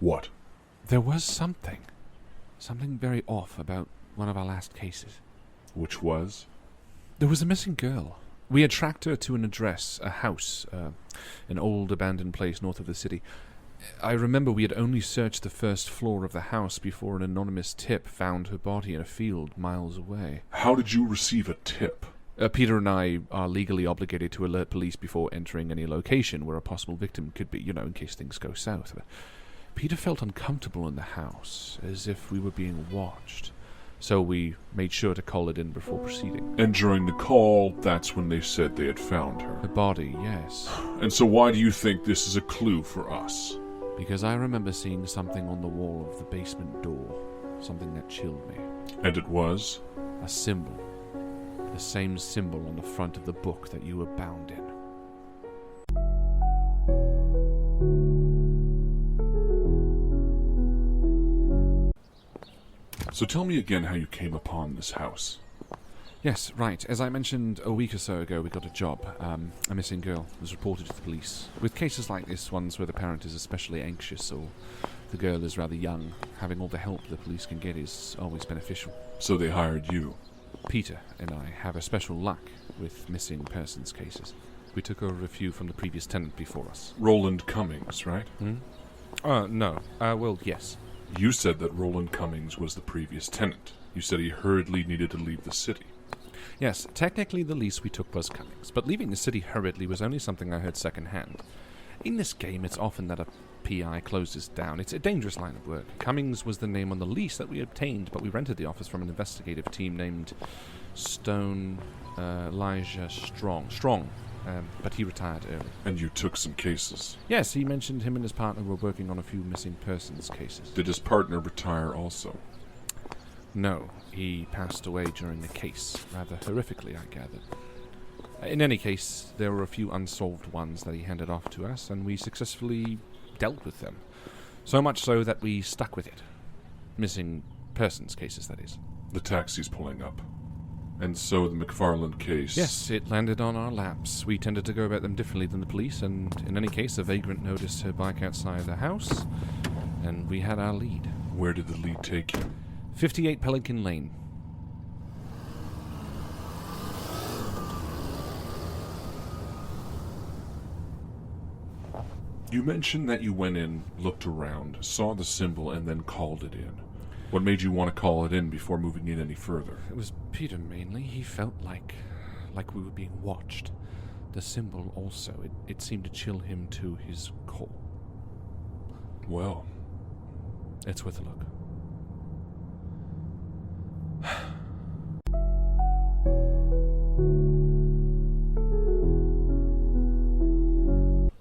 What? There was something very off about one of our last cases. Which was? There was a missing girl. We had tracked her to an address, a house, an old abandoned place north of the city. I remember we had only searched the first floor of the house before an anonymous tip found her body in a field miles away. How did you receive a tip? Peter and I are legally obligated to alert police before entering any location where a possible victim could be, in case things go south. But Peter felt uncomfortable in the house, as if we were being watched. So we made sure to call it in before proceeding. And during the call, that's when they said they had found her. Her body, yes. And so why do you think this is a clue for us? Because I remember seeing something on the wall of the basement door. Something that chilled me. And it was? A symbol. The same symbol on the front of the book that you were bound in. So tell me again how you came upon this house. Yes, right. As I mentioned a week or so ago, we got a job. A missing girl was reported to the police. With cases like this, ones where the parent is especially anxious or the girl is rather young, having all the help the police can get is always beneficial. So they hired you? Peter and I have a special luck with missing persons cases. We took over a few from the previous tenant before us. Roland Cummings, right? No. Well, yes. You said that Roland Cummings was the previous tenant. You said he hurriedly needed to leave the city. Yes, technically the lease we took was Cummings, but leaving the city hurriedly was only something I heard secondhand. In this game, it's often that a PI closes down. It's a dangerous line of work. Cummings was the name on the lease that we obtained, but we rented the office from an investigative team named Elijah Strong. But he retired early. And you took some cases? Yes, he mentioned him and his partner were working on a few missing persons cases. Did his partner retire also? No, he passed away during the case, rather horrifically, I gathered. In any case, there were a few unsolved ones that he handed off to us, and we successfully dealt with them. So much so that we stuck with it. Missing persons cases, that is. The taxi's pulling up. And so the MacFarland case... Yes, it landed on our laps. We tended to go about them differently than the police, and in any case, a vagrant noticed her bike outside the house, and we had our lead. Where did the lead take you? 58 Pelican Lane. You mentioned that you went in, looked around, saw the symbol, and then called it in. What made you want to call it in before moving in any further? It was Peter mainly. He felt like we were being watched. The symbol also, it seemed to chill him to his core. Well, it's worth a look.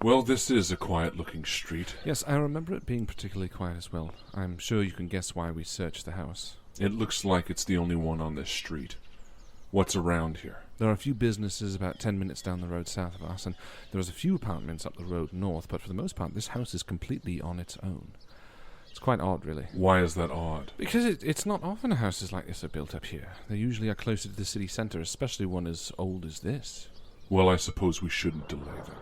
Well, this is a quiet-looking street. Yes, I remember it being particularly quiet as well. I'm sure you can guess why we searched the house. It looks like it's the only one on this street. What's around here? There are a few businesses about 10 minutes down the road south of us, and there's a few apartments up the road north, but for the most part, this house is completely on its own. It's quite odd, really. Why is that odd? Because it's not often houses like this are built up here. They usually are closer to the city center, especially one as old as this. Well, I suppose we shouldn't delay then.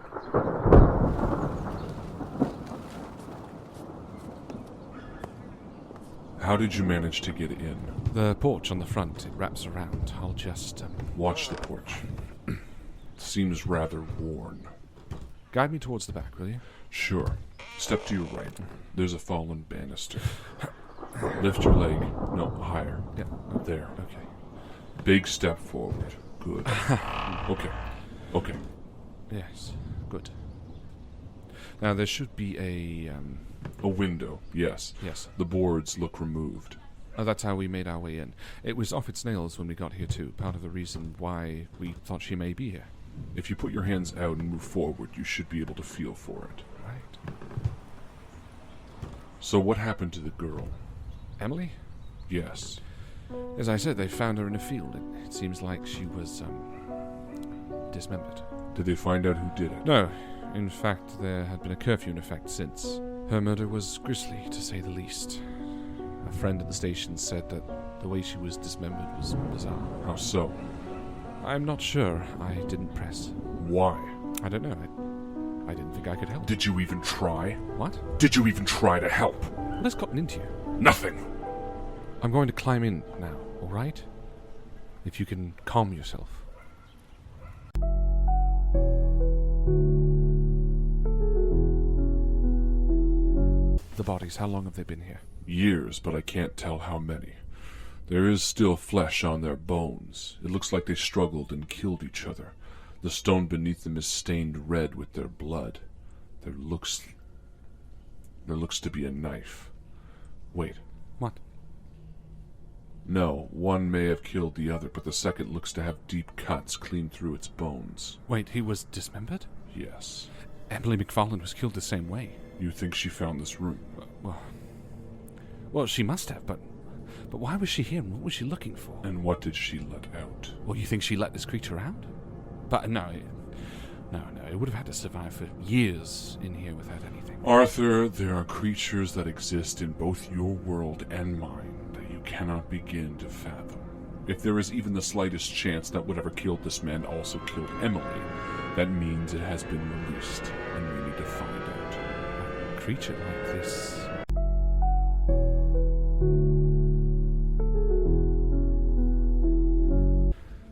How did you manage to get in? The porch on the front, it wraps around. I'll just... Watch the porch. Seems rather worn. Guide me towards the back, will you? Sure. Step to your right. There's a fallen banister. Lift your leg. No, higher. Yeah. There. Okay. Big step forward. Good. Okay. Yes. Good. Now, there should be a window, yes. Yes. The boards look removed. Oh, that's how we made our way in. It was off its nails when we got here, too. Part of the reason why we thought she may be here. If you put your hands out and move forward, you should be able to feel for it. Right. So what happened to the girl? Emily? Yes. As I said, they found her in a field. It seems like she was, dismembered. Did they find out who did it? No. In fact, there had been a curfew in effect since. Her murder was grisly, to say the least. A friend at the station said that the way she was dismembered was bizarre. How so? I'm not sure. I didn't press. Why? I don't know. I didn't think I could help. Did you even try? What? Did you even try to help? What has gotten into you? Nothing. I'm going to climb in now, all right? If you can calm yourself. The bodies, how long have they been here? Years, but I can't tell how many. There is still flesh on their bones. It looks like they struggled and killed each other. The stone beneath them is stained red with their blood. There looks to be a knife. Wait. What? No, one may have killed the other, but the second looks to have deep cuts clean through its bones. Wait, he was dismembered? Yes. Emily MacFarland was killed the same way. You think she found this room? Well, she must have, but why was she here and what was she looking for? And what did she let out? Well, you think she let this creature out? But no, it would have had to survive for years in here without anything. Arthur, there are creatures that exist in both your world and mine that you cannot begin to fathom. If there is even the slightest chance that whatever killed this man also killed Emily, that means it has been released, and we need to find out. A creature like this...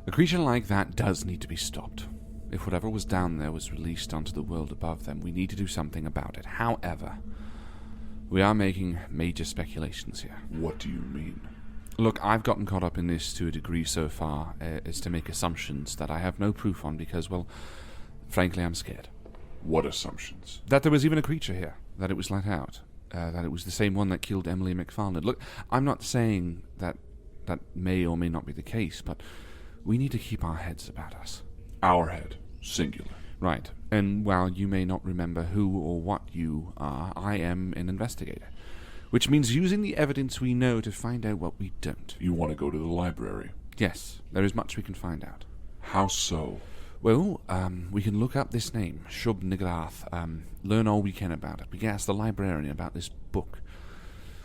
A creature like that does need to be stopped. If whatever was down there was released onto the world above them, we need to do something about it. However, we are making major speculations here. What do you mean? Look, I've gotten caught up in this to a degree so far as to make assumptions that I have no proof on because, well, frankly, I'm scared. What assumptions? That there was even a creature here, that it was let out, that it was the same one that killed Emily MacFarland. Look, I'm not saying that may or may not be the case, but we need to keep our heads about us. Our head. Singular. Right. And while you may not remember who or what you are, I am an investigator. Which means using the evidence we know to find out what we don't. You want to go to the library? Yes, there is much we can find out. How so? Well, we can look up this name, Shub Nigrath, learn all we can about it. We can ask the librarian about this book.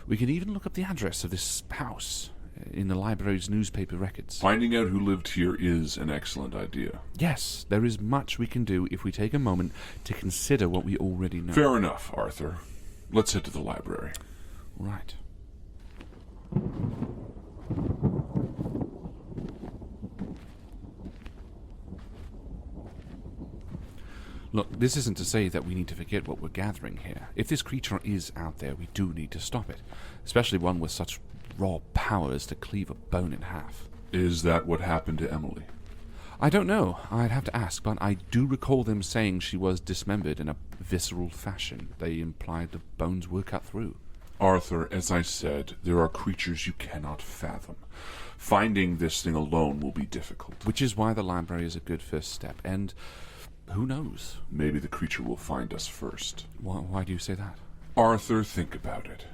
We can even look up the address of this house in the library's newspaper records. Finding out who lived here is an excellent idea. Yes, there is much we can do if we take a moment to consider what we already know. Fair enough, Arthur. Let's head to the library. Right. Look, this isn't to say that we need to forget what we're gathering here. If this creature is out there, we do need to stop it. Especially one with such raw powers to cleave a bone in half. Is that what happened to Emily? I don't know. I'd have to ask, but I do recall them saying she was dismembered in a visceral fashion. They implied the bones were cut through. Arthur, as I said, there are creatures you cannot fathom. Finding this thing alone will be difficult. Which is why the library is a good first step, and who knows? Maybe the creature will find us first. Why do you say that? Arthur, think about it.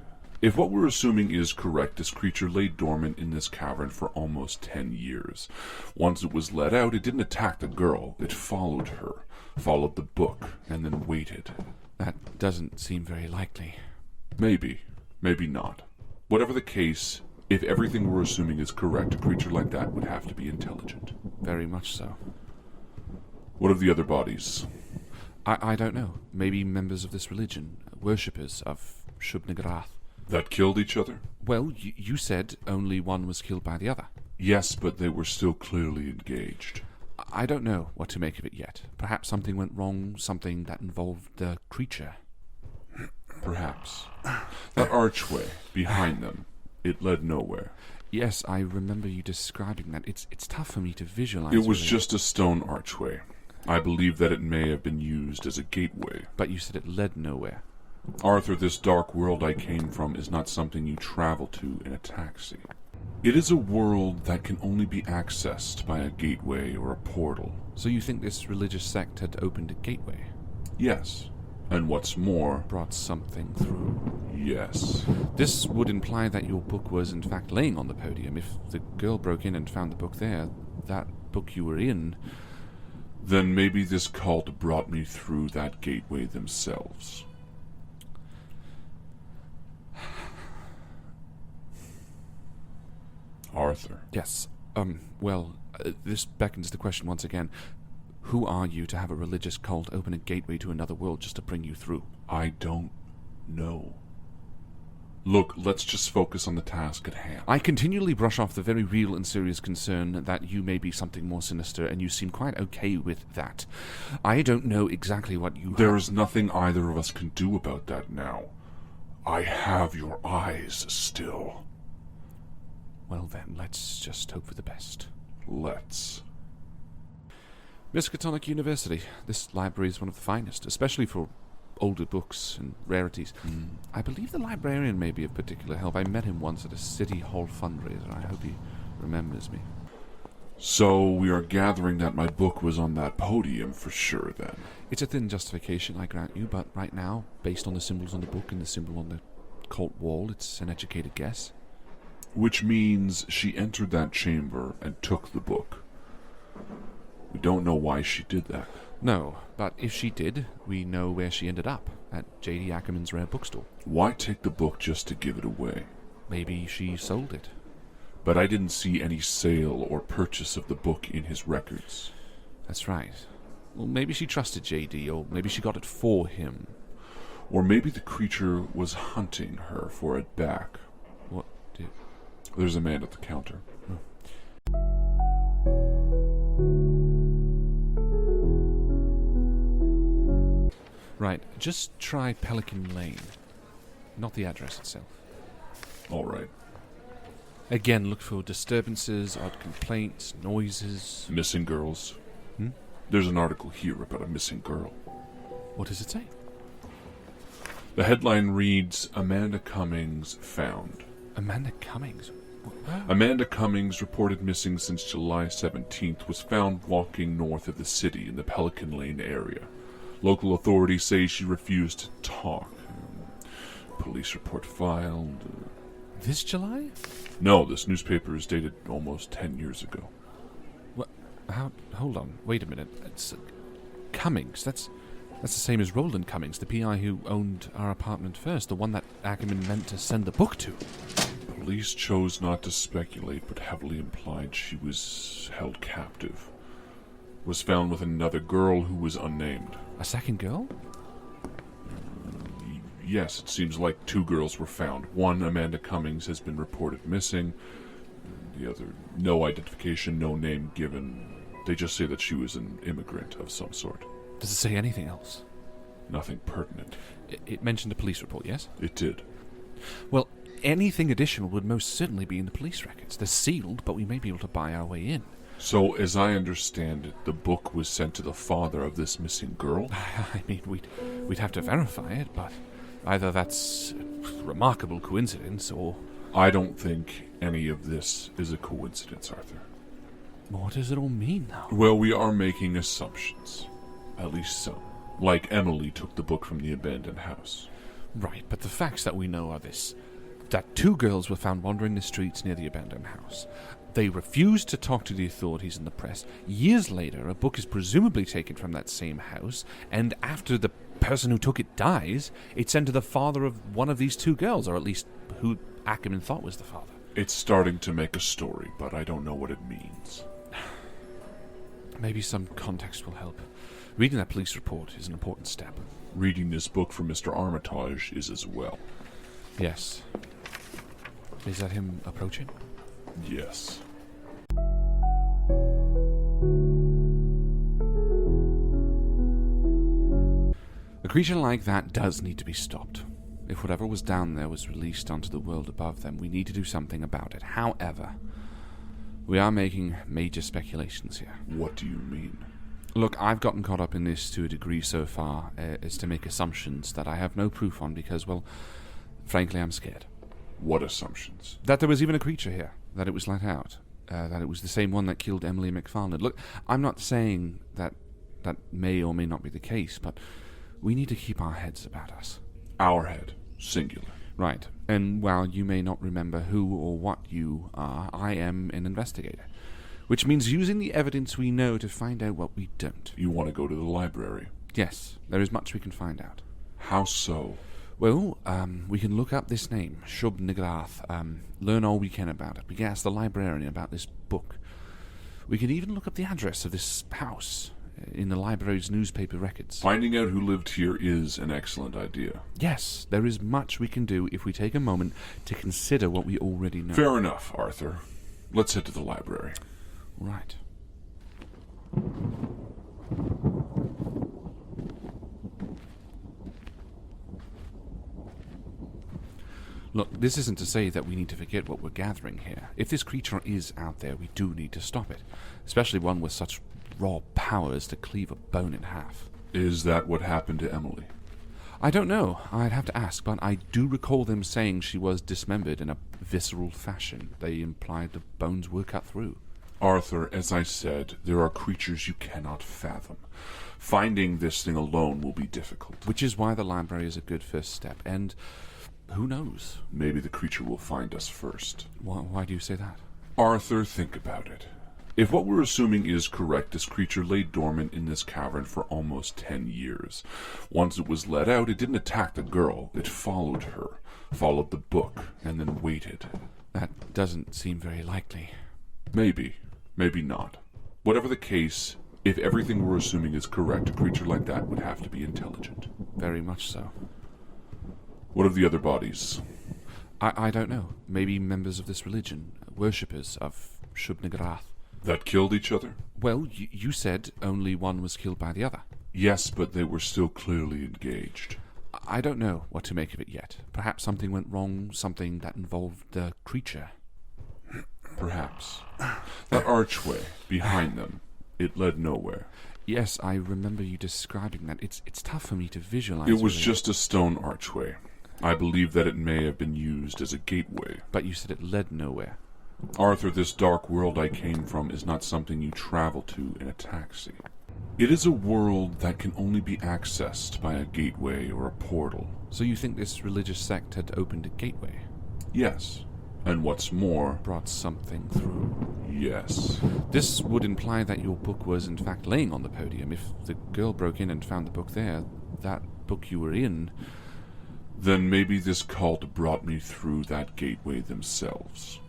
If what we're assuming is correct, this creature lay dormant in this cavern for almost 10 years. Once it was let out, it didn't attack the girl. It followed her, followed the book, and then waited. That doesn't seem very likely. Maybe. Maybe not. Whatever the case, if everything we're assuming is correct, a creature like that would have to be intelligent. Very much so. What of the other bodies? I don't know. Maybe members of this religion, worshippers of Shub Nigrath. That killed each other? Well, you said only one was killed by the other. Yes, but they were still clearly engaged. I don't know what to make of it yet. Perhaps something went wrong, something that involved the creature. Perhaps. That archway, behind them, it led nowhere. Yes, I remember you describing that. It's tough for me to visualize. It was really. just a stone archway. I believe that it may have been used as a gateway. But you said it led nowhere. Arthur, this dark world I came from is not something you travel to in a taxi. It is a world that can only be accessed by a gateway or a portal. So you think this religious sect had opened a gateway? Yes. And what's more... Brought something through. Yes. This would imply that your book was in fact laying on the podium. If the girl broke in and found the book there, that book you were in... Then maybe this cult brought me through that gateway themselves. Arthur. Yes. This beckons the question once again. Who are you to have a religious cult open a gateway to another world just to bring you through? I don't know. Look, let's just focus on the task at hand. I continually brush off the very real and serious concern that you may be something more sinister, and you seem quite okay with that. I don't know exactly what you... There is nothing either of us can do about that now. I have your eyes still. Well then, let's just hope for the best. Let's. Miskatonic University. This library is one of the finest, especially for older books and rarities. I believe the librarian may be of particular help. I met him once at a City Hall fundraiser. I hope he remembers me. So we are gathering that my book was on that podium for sure, then. It's a thin justification, I grant you, but right now, based on the symbols on the book and the symbol on the cult wall, it's an educated guess. Which means she entered that chamber and took the book. We don't know why she did that. No, but if she did, we know where she ended up, at J.D. Ackerman's rare bookstore. Why take the book just to give it away? Maybe she sold it. But I didn't see any sale or purchase of the book in his records. That's right. Well, maybe she trusted J.D., or maybe she got it for him. Or maybe the creature was hunting her for it back. What did... There's a man at the counter. Right, just try Pelican Lane. Not the address itself. All right. Again, look for disturbances, odd complaints, noises. Missing girls. Hmm? There's an article here about a missing girl. What does it say? The headline reads, Amanda Cummings found. Amanda Cummings? Amanda Cummings, reported missing since July 17th, was found walking north of the city in the Pelican Lane area. Local authorities say she refused to talk. Police report filed. This July? No, this newspaper is dated almost 10 years ago. What? How? Hold on. Wait a minute. It's Cummings. That's the same as Roland Cummings, the PI who owned our apartment first, the one that Ackerman meant to send the book to. Police chose not to speculate, but heavily implied she was held captive. Was found with another girl who was unnamed. A second girl? Yes, it seems like two girls were found. One, Amanda Cummings, has been reported missing. The other, no identification, no name given. They just say that she was an immigrant of some sort. Does it say anything else? Nothing pertinent. It mentioned a police report, yes? It did. Well, anything additional would most certainly be in the police records. They're sealed, but we may be able to buy our way in. So, as I understand it, the book was sent to the father of this missing girl? I mean, we'd have to verify it, but either that's a remarkable coincidence, or... I don't think any of this is a coincidence, Arthur. What does it all mean, now? Well, we are making assumptions. At least some. Like Emily took the book from the abandoned house. Right, but the facts that we know are this. That two girls were found wandering the streets near the abandoned house. They refused to talk to the authorities and the press. Years later, a book is presumably taken from that same house, and after the person who took it dies, it's sent to the father of one of these two girls, or at least who Ackerman thought was the father. It's starting to make a story, but I don't know what it means. Maybe some context will help. Reading that police report is an important step. Reading this book from Mr. Armitage is as well. Yes. Is that him approaching? Yes. A creature like that does need to be stopped. If whatever was down there was released onto the world above them, we need to do something about it. However, we are making major speculations here. What do you mean? Look, I've gotten caught up in this to a degree so far as to make assumptions that I have no proof on because, well, frankly, I'm scared. What assumptions? That there was even a creature here, that it was let out, that it was the same one that killed Emily MacFarland. Look, I'm not saying that may or may not be the case, but we need to keep our heads about us. Our head, singular. Right, and while you may not remember who or what you are, I am an investigator, which means using the evidence we know to find out what we don't. You want to go to the library? Yes, there is much we can find out. How so? Well, we can look up this name, Shub Nigrath, learn all we can about it. We can ask the librarian about this book. We can even look up the address of this house. in the library's newspaper records. Finding out who lived here is an excellent idea. Yes, there is much we can do if we take a moment to consider what we already know. Fair enough, Arthur. Let's head to the library. Right. Look, this isn't to say that we need to forget what we're gathering here. If this creature is out there, we do need to stop it. Especially one with such raw powers to cleave a bone in half. Is that what happened to Emily? I don't know. I'd have to ask, but I do recall them saying she was dismembered in a visceral fashion. They implied the bones were cut through. Arthur, as I said, there are creatures you cannot fathom. Finding this thing alone will be difficult. Which is why the library is a good first step, and who knows? Maybe the creature will find us first. Why do you say that? Arthur, think about it. If what we're assuming is correct, this creature lay dormant in this cavern for almost 10 years. Once it was let out, it didn't attack the girl. It followed her, followed the book, and then waited. That doesn't seem very likely. Maybe. Maybe not. Whatever the case, if everything we're assuming is correct, a creature like that would have to be intelligent. Very much so. What of the other bodies? I don't know. Maybe members of this religion, worshippers of Shub-Niggurath. That killed each other? Well, you said only one was killed by the other. Yes, but they were still clearly engaged. I don't know what to make of it yet. Perhaps something went wrong, something that involved the creature. Perhaps. That archway, behind them, it led nowhere. Yes, I remember you describing that. It's tough for me to visualize. It was really. just a stone archway. I believe that it may have been used as a gateway. But you said it led nowhere. Arthur, this dark world I came from is not something you travel to in a taxi. It is a world that can only be accessed by a gateway or a portal. So you think this religious sect had opened a gateway? Yes. And what's more... Brought something through. Yes. This would imply that your book was in fact laying on the podium. If the girl broke in and found the book there, that book you were in... Then maybe this cult brought me through that gateway themselves.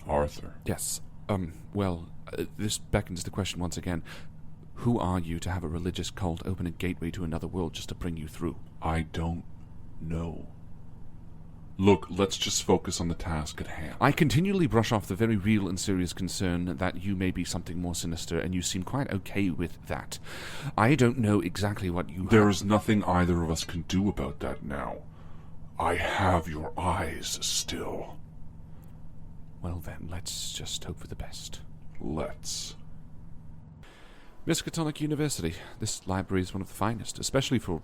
Arthur. Yes. This beckons the question once again. Who are you to have a religious cult open a gateway to another world just to bring you through? I don't know. Look, let's just focus on the task at hand. I continually brush off the very real and serious concern that you may be something more sinister, and you seem quite okay with that. I don't know exactly what you... There is nothing either of us can do about that now. I have your eyes still. Well then, let's just hope for the best. Let's. Miskatonic University. This library is one of the finest, especially for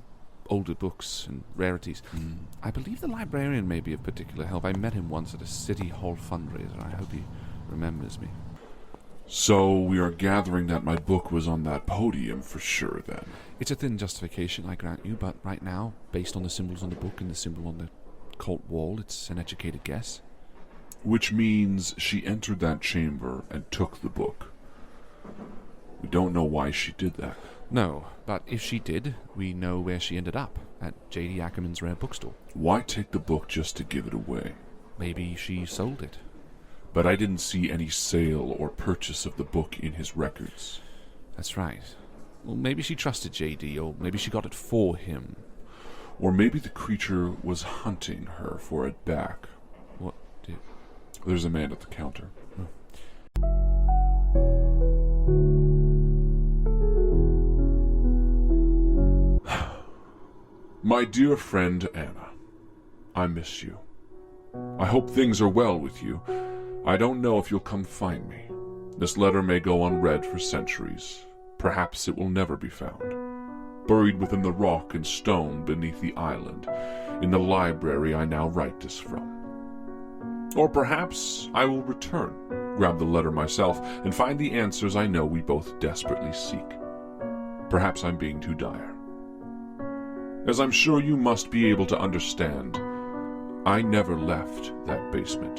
older books and rarities. I believe the librarian may be of particular help. I met him once at a City Hall fundraiser. I hope he remembers me. So we are gathering that my book was on that podium for sure, then. It's a thin justification, I grant you, but right now, based on the symbols on the book and the symbol on the cult wall, it's an educated guess. Which means she entered that chamber and took the book. We don't know why she did that. No, but if she did, we know where she ended up, at J.D. Ackerman's rare bookstore. Why take the book just to give it away? Maybe she sold it. But I didn't see any sale or purchase of the book in his records. That's right. Well, maybe she trusted J.D., or maybe she got it for him. Or maybe the creature was hunting her for it back. What did... There's a man at the counter. My dear friend Anna, I miss you. I hope things are well with you. I don't know if you'll come find me. This letter may go unread for centuries. Perhaps it will never be found. Buried within the rock and stone beneath the island, in the library I now write this from. Or perhaps I will return, grab the letter myself, and find the answers I know we both desperately seek. Perhaps I'm being too dire. As I'm sure you must be able to understand, I never left that basement.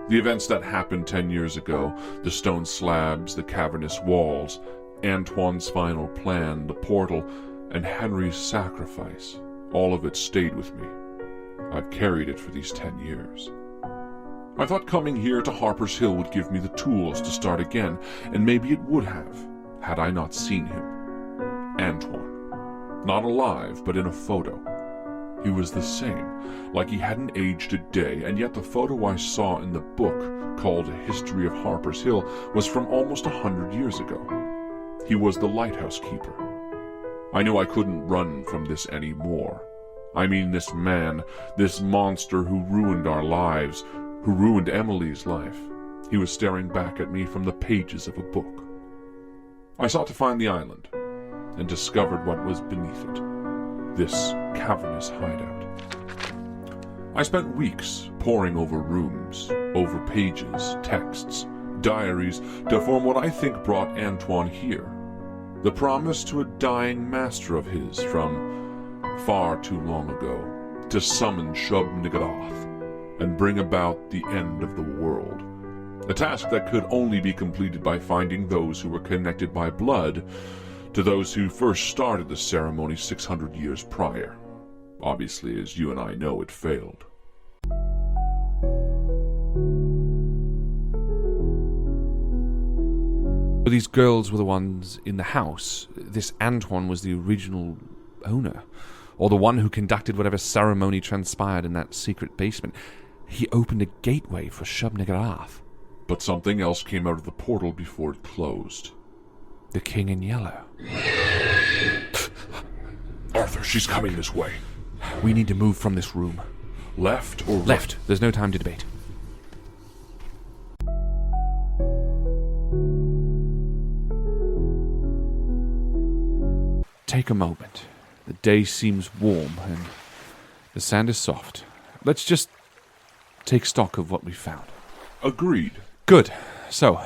The events that happened 10 years ago, the stone slabs, the cavernous walls, Antoine's final plan, the portal, and Henry's sacrifice, all of it stayed with me. I've carried it for these 10 years. I thought coming here to Harper's Hill would give me the tools to start again, and maybe it would have, had I not seen him. Antoine. Not alive, but in a photo. He was the same, like he hadn't aged a day, and yet the photo I saw in the book, called A History of Harper's Hill, was from almost 100 years ago. He was the lighthouse keeper. I knew I couldn't run from this anymore. I mean, this man, this monster who ruined our lives, who ruined Emily's life. He was staring back at me from the pages of a book. I sought to find the island, and discovered what was beneath it. This cavernous hideout. I spent weeks poring over rooms, over pages, texts, diaries, to form what I think brought Antoine here. The promise to a dying master of his from far too long ago, to summon Shub-Niggurath and bring about the end of the world. A task that could only be completed by finding those who were connected by blood to those who first started the ceremony 600 years prior. Obviously, as you and I know, it failed. These girls were the ones in the house. This Antoine was the original owner, or the one who conducted whatever ceremony transpired in that secret basement. He opened a gateway for Shub-Niggurath. But something else came out of the portal before it closed. The King in Yellow. Arthur, she's coming this way. We need to move from this room. Left or right? Left. There's no time to debate. Take a moment. The day seems warm and the sand is soft. Let's just take stock of what we found. Agreed. Good. So,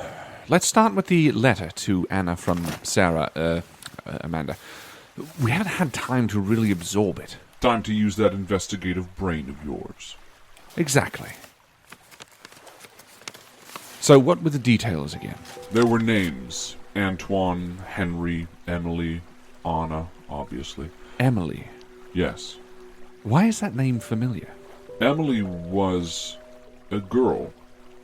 let's start with the letter to Anna from Sarah, Amanda. We haven't had time to really absorb it. Time to use that investigative brain of yours. Exactly. So, what were the details again? There were names. Antoine, Henry, Emily, Anna, obviously. Emily. Yes. Why is that name familiar? Emily was a girl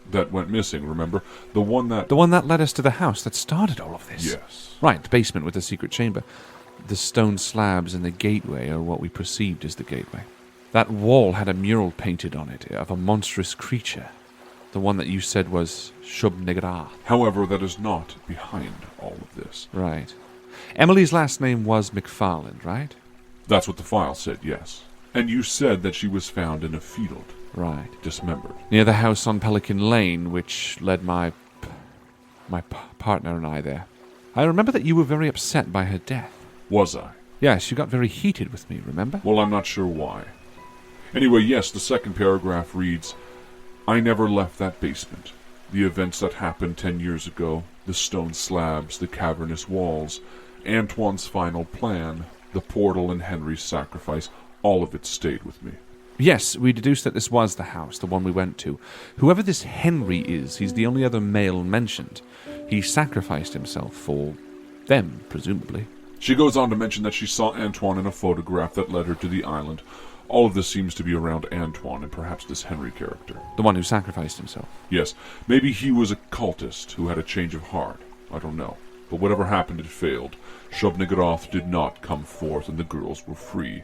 that went missing, remember? The one that led us to the house that started all of this. Yes. Right, the basement with the secret chamber. The stone slabs and the gateway are what we perceived as the gateway. That wall had a mural painted on it of a monstrous creature. The one that you said was Shub-Niggurath. However, that is not behind all of this. Right. Emily's last name was MacFarland, right? That's what the file said, yes. And you said that she was found in a field. Right. Dismembered. Near the house on Pelican Lane, which led my partner and I there. I remember that you were very upset by her death. Was I? Yes, you got very heated with me, remember? Well, I'm not sure why. Anyway, yes, the second paragraph reads, I never left that basement. The events that happened 10 years ago, the stone slabs, the cavernous walls, Antoine's final plan, the portal and Henry's sacrifice, all of it stayed with me. Yes, we deduced that this was the house, the one we went to. Whoever this Henry is, he's the only other male mentioned. He sacrificed himself for them, presumably. She goes on to mention that she saw Antoine in a photograph that led her to the island. All of this seems to be around Antoine and perhaps this Henry character. The one who sacrificed himself. Yes, maybe he was a cultist who had a change of heart. I don't know. But whatever happened, it failed. Shub-Niggurath did not come forth and the girls were free.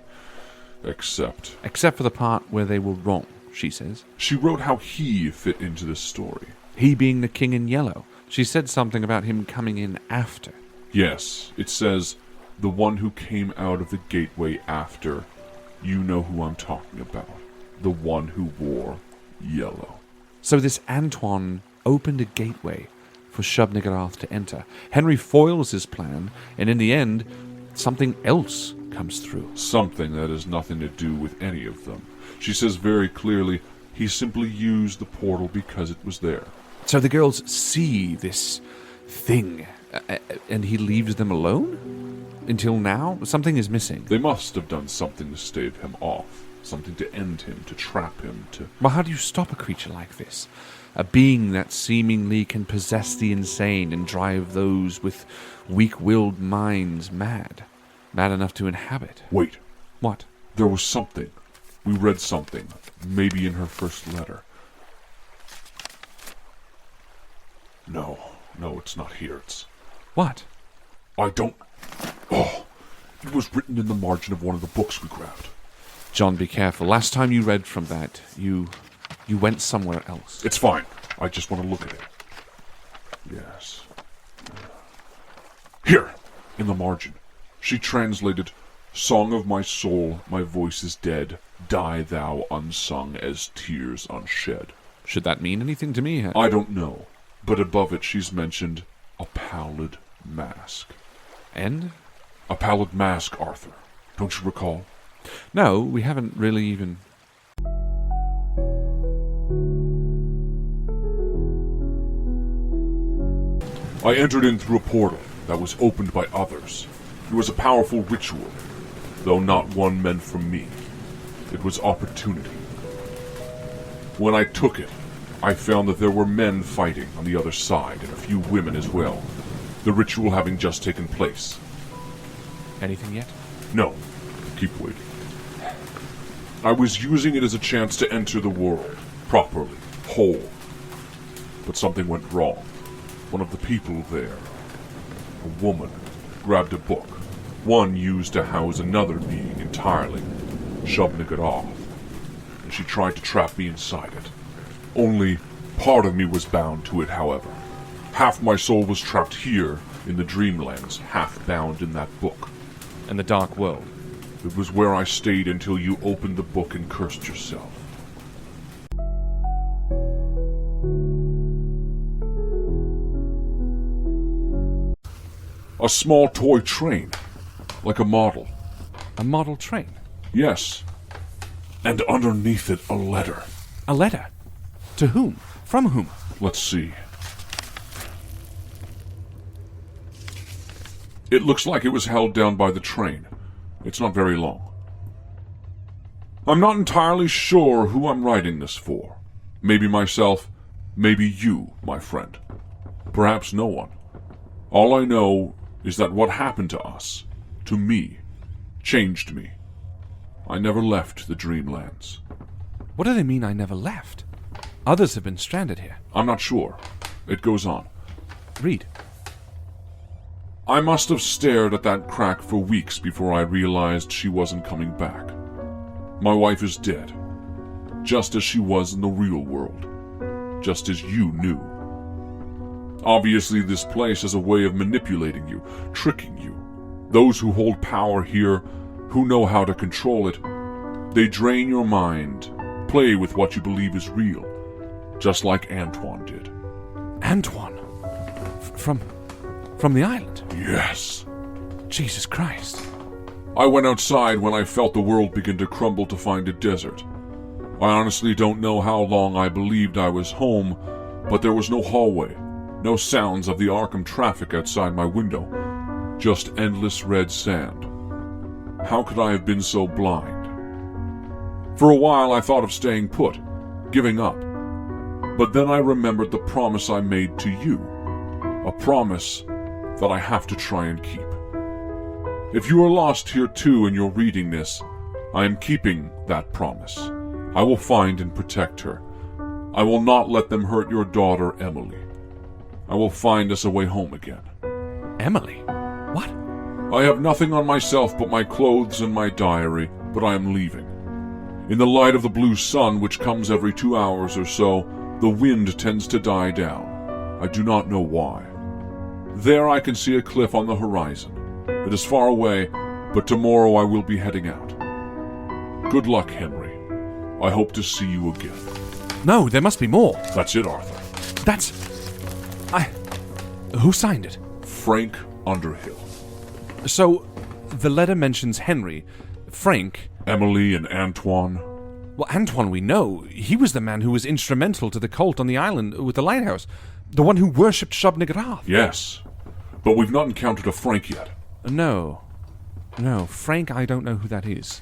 Except for the part where they were wrong, she says. She wrote how he fit into this story. He being the King in Yellow. She said something about him coming in after. Yes, it says, the one who came out of the gateway after. You know who I'm talking about. The one who wore yellow. So this Antoine opened a gateway for Shub-Niggurath to enter. Henry foils his plan, and in the end, something else comes through. Something that has nothing to do with any of them. She says very clearly, he simply used the portal because it was there. So the girls see this thing, and he leaves them alone? Until now? Something is missing. They must have done something to stave him off. Something to end him, to trap him, to... Well, how do you stop a creature like this? A being that seemingly can possess the insane and drive those with weak-willed minds mad. Mad enough to inhabit. Wait. What? There was something. We read something. Maybe in her first letter. No, it's not here. It's... What? I don't... Oh, it was written in the margin of one of the books we grabbed. John, be careful. Last time you read from that, you went somewhere else. It's fine. I just want to look at it. Yes. Here, in the margin. She translated, "Song of my soul, my voice is dead. Die thou unsung as tears unshed." Should that mean anything to me? I don't know. But above it she's mentioned a pallid mask. And? A pallid mask, Arthur. Don't you recall? No, we haven't really even... I entered in through a portal that was opened by others. It was a powerful ritual, though not one meant for me. It was opportunity. When I took it, I found that there were men fighting on the other side, and a few women as well. The ritual having just taken place. Anything yet? No. Keep waiting. I was using it as a chance to enter the world, properly, whole. But something went wrong. One of the people there, a woman, grabbed a book, one used to house another being entirely, shoving it off, and she tried to trap me inside it. Only part of me was bound to it, however. Half my soul was trapped here in the dreamlands, half bound in that book. And the dark world. It was where I stayed until you opened the book and cursed yourself. A small toy train, like a model. A model train? Yes. And underneath it, a letter. A letter? To whom? From whom? Let's see. It looks like it was held down by the train. It's not very long. I'm not entirely sure who I'm writing this for. Maybe myself, maybe you, my friend. Perhaps no one. All I know is that what happened to us, to me, changed me. I never left the Dreamlands. What do they mean I never left? Others have been stranded here. I'm not sure. It goes on. Read. I must have stared at that crack for weeks before I realized she wasn't coming back. My wife is dead, just as she was in the real world, just as you knew. Obviously, this place has a way of manipulating you, tricking you. Those who hold power here, who know how to control it, they drain your mind, play with what you believe is real, just like Antoine did. Antoine? From the island? Yes. Jesus Christ. I went outside when I felt the world begin to crumble to find a desert. I honestly don't know how long I believed I was home, but there was no hallway, no sounds of the Arkham traffic outside my window, just endless red sand. How could I have been so blind? For a while I thought of staying put, giving up. But then I remembered the promise I made to you, a promise that I have to try and keep. If you are lost here too and you're reading this, I am keeping that promise. I will find and protect her. I will not let them hurt your daughter, Emily. I will find us a way home again. Emily? What? I have nothing on myself but my clothes and my diary, but I am leaving. In the light of the blue sun, which comes every 2 hours or so, the wind tends to die down. I do not know why. There I can see a cliff on the horizon. It is far away, but tomorrow I will be heading out. Good luck, Henry. I hope to see you again. No, there must be more. That's it, Arthur. Who signed it? Frank Underhill. So, the letter mentions Henry, Frank... Emily and Antoine. Well, Antoine we know. He was the man who was instrumental to the cult on the island with the lighthouse. The one who worshipped Shub-Niggurath. Yes, but we've not encountered a Frank yet. No, Frank, I don't know who that is.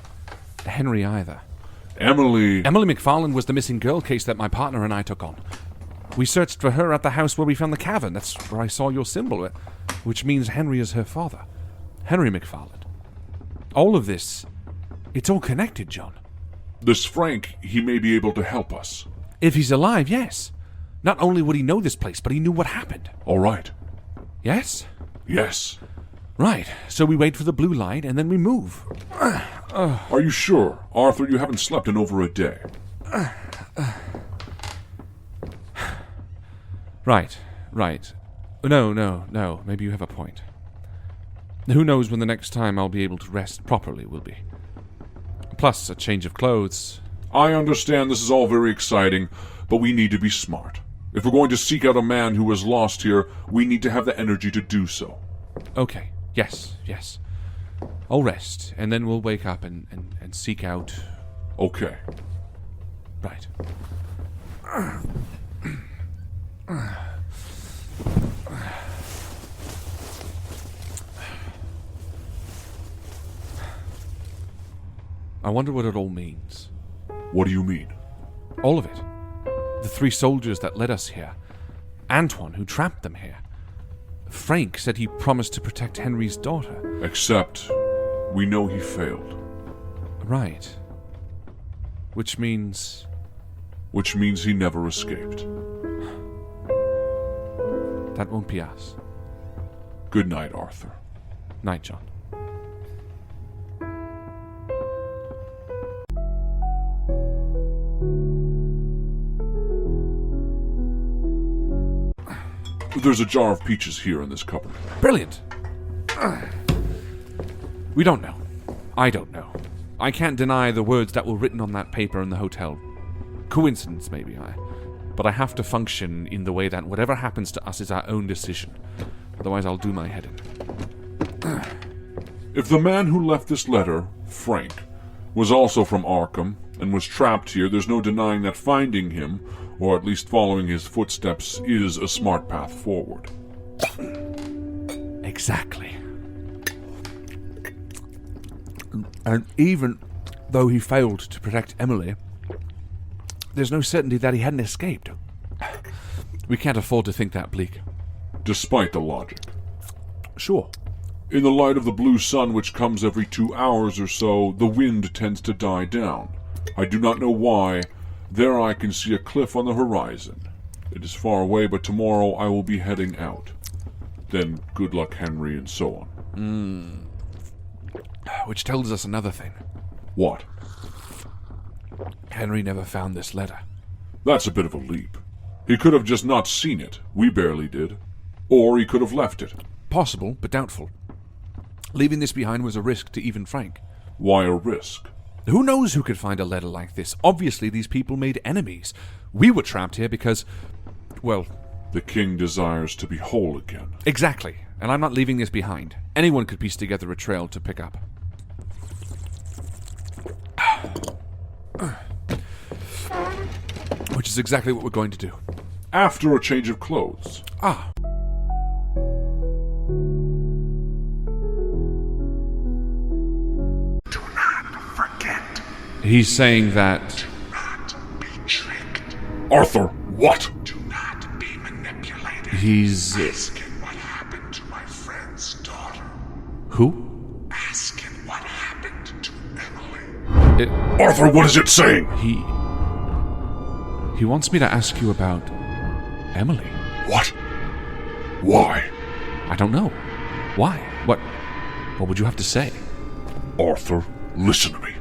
Henry either. Emily MacFarland was the missing girl case that my partner and I took on. We searched for her at the house where we found the cavern. That's where I saw your symbol, which means Henry is her father. Henry MacFarland. All of this, it's all connected, John. This Frank, he may be able to help us. If he's alive, yes. Not only would he know this place, but he knew what happened. All right. Yes? Yes. Right, so we wait for the blue light, and then we move. Are you sure? Arthur, you haven't slept in over a day. Right. No, maybe you have a point. Who knows when the next time I'll be able to rest properly will be. Plus, a change of clothes. I understand this is all very exciting, but we need to be smart. If we're going to seek out a man who is lost here, we need to have the energy to do so. Okay, yes. I'll rest, and then we'll wake up and seek out... Okay. Right. I wonder what it all means. What do you mean? All of it. The 3 soldiers that led us here. Antoine, who trapped them here. Frank said he promised to protect Henry's daughter. Except, we know he failed. Right. Which means he never escaped. that won't be us. Good night, Arthur. Night, John. There's a jar of peaches here in this cupboard. Brilliant! We don't know. I don't know. I can't deny the words that were written on that paper in the hotel. Coincidence, maybe, but I have to function in the way that whatever happens to us is our own decision. Otherwise, I'll do my head in. If the man who left this letter, Frank, was also from Arkham and was trapped here, there's no denying that finding him, or at least following his footsteps, is a smart path forward. Exactly. And even though he failed to protect Emily, there's no certainty that he hadn't escaped. We can't afford to think that bleak. Despite the logic. Sure. In the light of the blue sun, which comes every 2 hours or so, the wind tends to die down. I do not know why. There I can see a cliff on the horizon. It is far away, but tomorrow I will be heading out. Then good luck, Henry, and so on. Which tells us another thing. What? Henry never found this letter. That's a bit of a leap. He could have just not seen it. We barely did. Or he could have left it. Possible, but doubtful. Leaving this behind was a risk to even Frank. Why a risk? Who knows who could find a letter like this? Obviously, these people made enemies. We were trapped here because, well... The king desires to be whole again. Exactly. And I'm not leaving this behind. Anyone could piece together a trail to pick up. Which is exactly what we're going to do. After a change of clothes. Ah. Do not forget. He's saying that... Do not be tricked. Arthur, what? Do not be manipulated. He's... Ask him what happened to my friend's daughter. Who? Ask him what happened to Emily. Arthur, what is it saying? He wants me to ask you about Emily. What? Why? I don't know. Why? What would you have to say? Arthur, listen to me.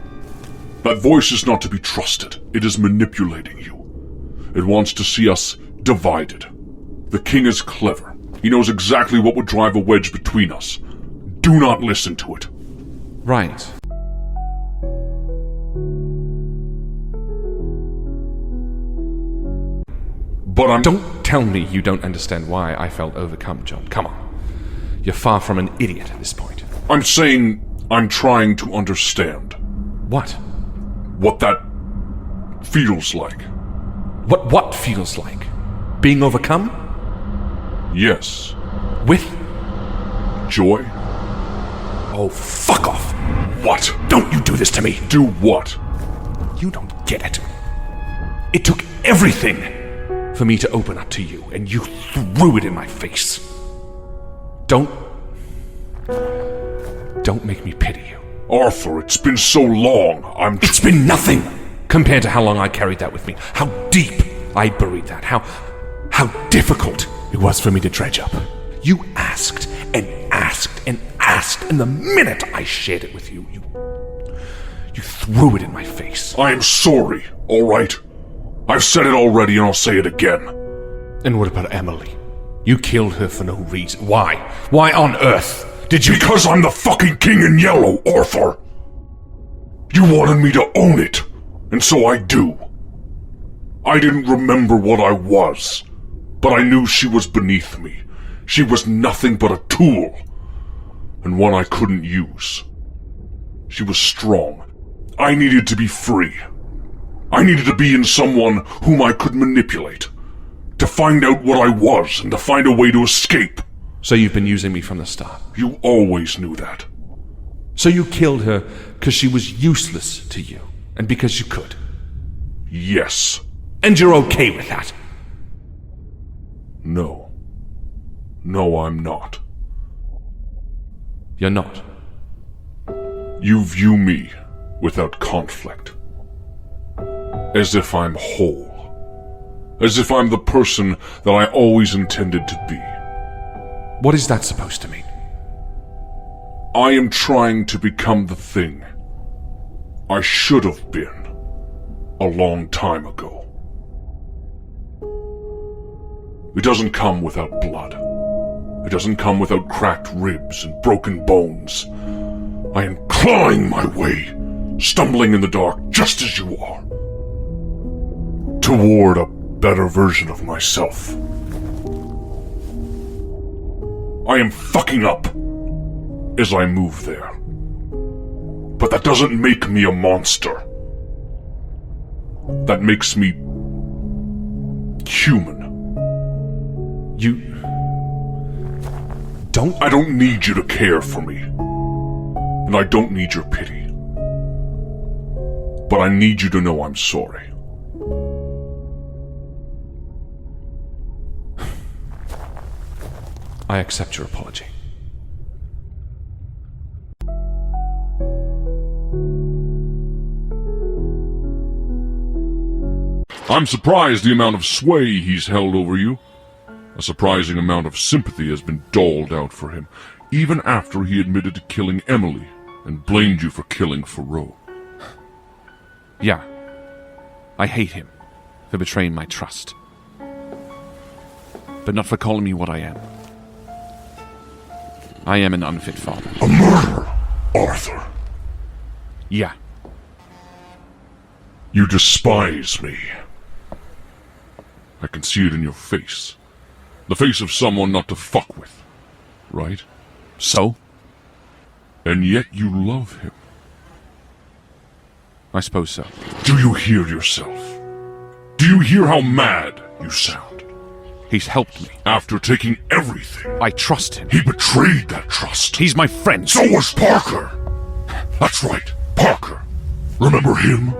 That voice is not to be trusted. It is manipulating you. It wants to see us divided. The king is clever. He knows exactly what would drive a wedge between us. Do not listen to it. Right. But Don't tell me you don't understand why I felt overcome, John. Come on. You're far from an idiot at this point. I'm saying I'm trying to understand What? what that feels like. What feels like? Being overcome? Yes. With? Joy? Oh, fuck off. What? Don't you do this to me. Do what? You don't get it. It took everything for me to open up to you, and you threw it in my face. Don't make me pity you. Arthur, it's been so long. It's been nothing compared to how long I carried that with me. How deep I buried that. How how difficult it was for me to dredge up. You asked and asked and asked, and the minute I shared it with you, you threw it in my face. I am sorry, all right? I've said it already and I'll say it again. And what about Emily? You killed her for no reason. Why? Why on earth did you... Because I'm the fucking king in yellow, Arthur. You wanted me to own it, and so I do. I didn't remember what I was, but I knew she was beneath me. She was nothing but a tool, and one I couldn't use. She was strong. I needed to be free. I needed to be in someone whom I could manipulate, to find out what I was and to find a way to escape. So you've been using me from the start. You always knew that. So you killed her because she was useless to you, and because you could. Yes. And you're okay with that? No. No, I'm not. You're not. You view me without conflict. As if I'm whole. As if I'm the person that I always intended to be. What is that supposed to mean? I am trying to become the thing I should have been a long time ago. It doesn't come without blood. It doesn't come without cracked ribs and broken bones. I am clawing my way, stumbling in the dark just as you are, toward a better version of myself. I am fucking up as I move there. But that doesn't make me a monster. That makes me human. You... I don't need you to care for me. And I don't need your pity. But I need you to know I'm sorry. I accept your apology. I'm surprised the amount of sway he's held over you. A surprising amount of sympathy has been doled out for him, even after he admitted to killing Emily and blamed you for killing Thoreau. Yeah. I hate him for betraying my trust. But not for calling me what I am. I am an unfit father. A murderer, Arthur. Yeah. You despise me. I can see it in your face. The face of someone not to fuck with, right? So? And yet you love him. I suppose so. Do you hear yourself? Do you hear how mad you sound? He's helped me. After taking everything, I trust him. he betrayed that trust. He's my friend. So was Parker. That's right, Parker. Remember him?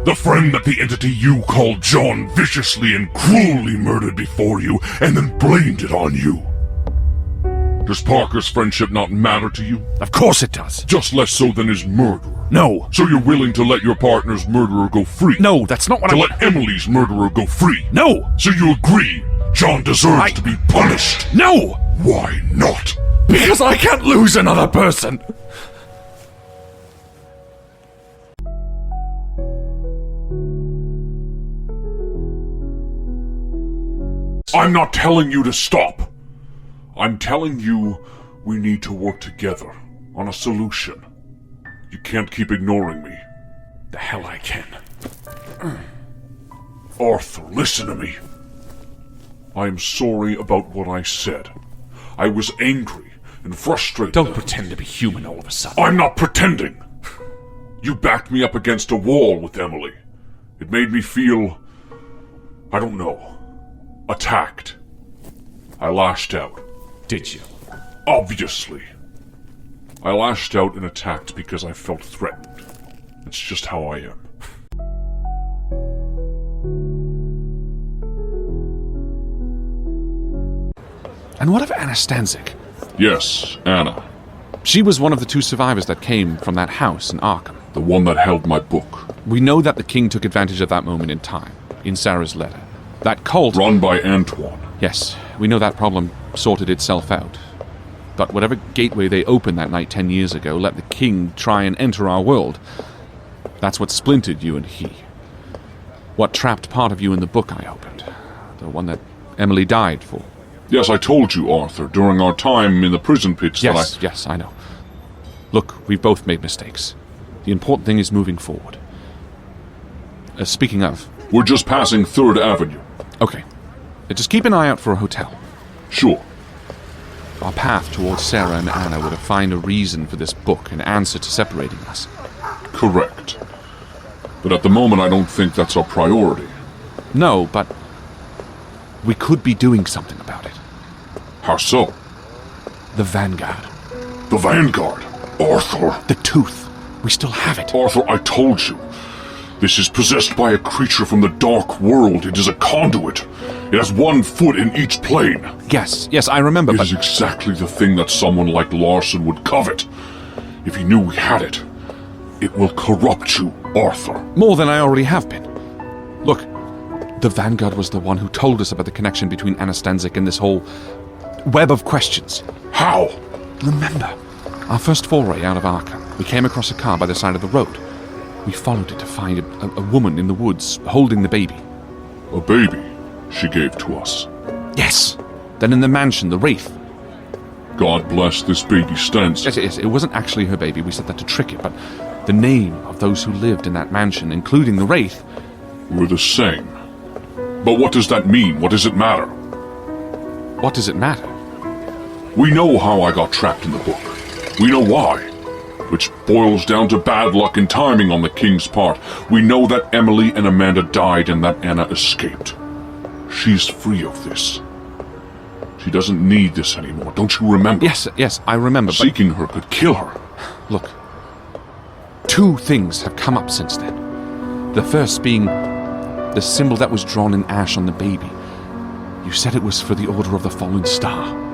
The friend that the entity you called John viciously and cruelly murdered before you, and then blamed it on you. Does Parker's friendship not matter to you? Of course it does. Just less so than his murderer. No. So you're willing to let your partner's murderer go free? No, that's not what To I... let Emily's murderer go free? No! So you agree John deserves to be punished? No! Why not? Because I can't lose another person! I'm not telling you to stop. I'm telling you we need to work together on a solution. You can't keep ignoring me. The hell I can. Arthur, listen to me. I am sorry about what I said. I was angry and frustrated. Don't pretend to be human all of a sudden. I'm not pretending. You backed me up against a wall with Emily. It made me feel, I don't know, attacked. I lashed out. Did you? Obviously. I lashed out and attacked because I felt threatened. It's just how I am. And what of Anna Stanzik? Yes, Anna. She was one of the two survivors that came from that house in Arkham. The one that held my book. We know that the king took advantage of that moment in time, in Sarah's letter. That cult... Run by Antoine. Yes, we know that problem sorted itself out. But whatever gateway they opened that night 10 years ago let the king try and enter our world. That's what splintered you and he. What trapped part of you in the book I opened. The one that Emily died for. Yes, I told you, Arthur, during our time in the prison pits Yes, I know. Look, we've both made mistakes. The important thing is moving forward. Speaking of... We're just passing 3rd Avenue. Okay. Just keep an eye out for a hotel. Sure. Our path towards Sarah and Anna were to find a reason for this book, an answer to separating us. Correct. But at the moment, I don't think that's our priority. No, but we could be doing something about it. How so? The Vanguard. The Vanguard? Arthur! The tooth. We still have it. Arthur, I told you. This is possessed by a creature from the dark world. It is a conduit. It has 1 foot in each plane. Yes, I remember, It is exactly the thing that someone like Larson would covet. If he knew we had it, it will corrupt you, Arthur. More than I already have been. Look, the Vanguard was the one who told us about the connection between Anastasia and this whole web of questions. How? Remember, our first foray out of Arkham, we came across a car by the side of the road. We followed it to find a woman in the woods holding the baby. A baby she gave to us. Yes. Then in the mansion, the Wraith. God bless this baby stands. Yes, it wasn't actually her baby. We said that to trick it, but the name of those who lived in that mansion, including the Wraith... We're the same. But what does that mean? What does it matter? What does it matter? We know how I got trapped in the book. We know why. Which boils down to bad luck and timing on the king's part. We know that Emily and Amanda died and that Anna escaped. She's free of this. She doesn't need this anymore, don't you remember? Yes, I remember, Seeking her could kill her. Look, 2 things have come up since then. The first being the symbol that was drawn in ash on the baby. You said it was for the Order of the Fallen Star.